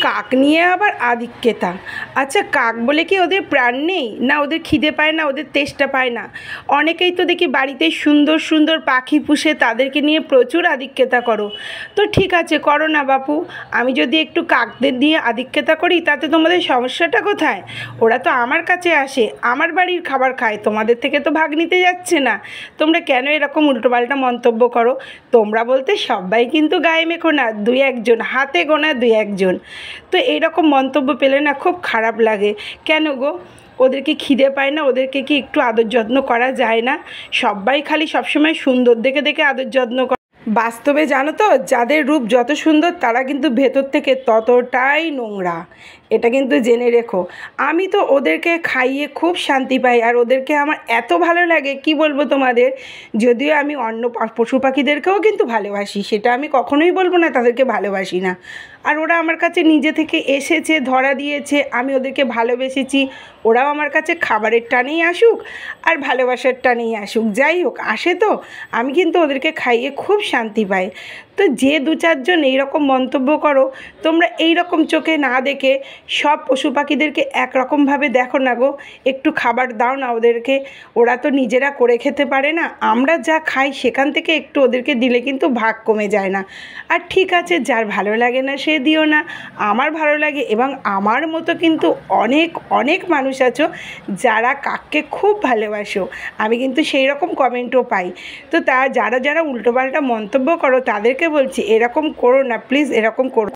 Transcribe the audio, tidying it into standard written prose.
কাক নিয়ে আবার আধিক্যতা। আচ্ছা, কাক বলে কি ওদের প্রাণ নেই? না ওদের খিদে পায় না, ওদের তেষ্টা পায় না? অনেকেই তো দেখি বাড়িতে সুন্দর সুন্দর পাখি পুষে তাদেরকে নিয়ে প্রচুর আধিক্যতা করো। তো ঠিক আছে, করো না বাপু। আমি যদি একটু কাকদের দিয়ে আধিক্যতা করি তাতে তোমাদের সমস্যাটা কোথায়? ওরা তো আমার কাছে আসে, আমার বাড়ির খাবার খায়, তোমাদের থেকে তো ভাগ নিতে যাচ্ছে না। তোমরা কেন এরকম উল্টোপাল্টা মন্তব্য করো? তোমরা বলতে সবাই কিন্তু গায়ে মেখো না, দুই একজন, হাতে গোনা দুই একজন। তো এইরকম মন্তব্য পেলে না খুব খারাপ লাগে। কেন গো? ওদেরকে খিদে পায় না? ওদেরকে কি একটু আদর যত্ন করা যায় না? সবাই খালি সবসময় সুন্দর দেখে দেখে আদর যত্ন করে। বাস্তবে জানো তো, যাদের রূপ যত সুন্দর তারা কিন্তু ভেতর থেকে ততটাই নোংরা। এটা কিন্তু জেনে রেখো। আমি তো ওদেরকে খাইয়ে খুব শান্তি পাই, আর ওদেরকে আমার এত ভালো লাগে কি বলবো তোমাদের। যদিও আমি অন্য পশু পাখিদেরকেও কিন্তু ভালোবাসি, সেটা আমি কখনোই বলবো না তাদেরকে ভালোবাসি না। আর ওরা আমার কাছে নিজে থেকে এসেছে, ধরা দিয়েছে, আমি ওদেরকে ভালোবেসেছি। ওরাও আমার কাছে খাবারের টানেই আসুক আর ভালোবাসার টানেই আসুক, যাই হোক আসে, তো আমি কিন্তু ওদেরকে খাইয়ে খুব শান্তি পাই। তো যে দু চারজন এইরকম মন্তব্য করো, তোমরা এই রকম চোখে না দেখে সব পশু পাখিদেরকে একরকমভাবে দেখো না গো। একটু খাবার দাও না ওদেরকে। ওরা তো নিজেরা করে খেতে পারে না, আমরা যা খাই সেখান থেকে একটু ওদেরকে দিলে কিন্তু ভাগ কমে যায় না। আর ঠিক আছে, যার ভালো লাগে না সে দিও না, আমার ভালো লাগে। এবং আমার মতো কিন্তু অনেক অনেক মানুষ আছো যারা কাককে খুব ভালোবাসো। আমি কিন্তু সেই রকম কমেন্টও পাই। তো যারা যারা উল্টোপাল্টা মন্তব্য করো তাদেরকে বলছি এরকম করো না প্লিজ, এরকম করো।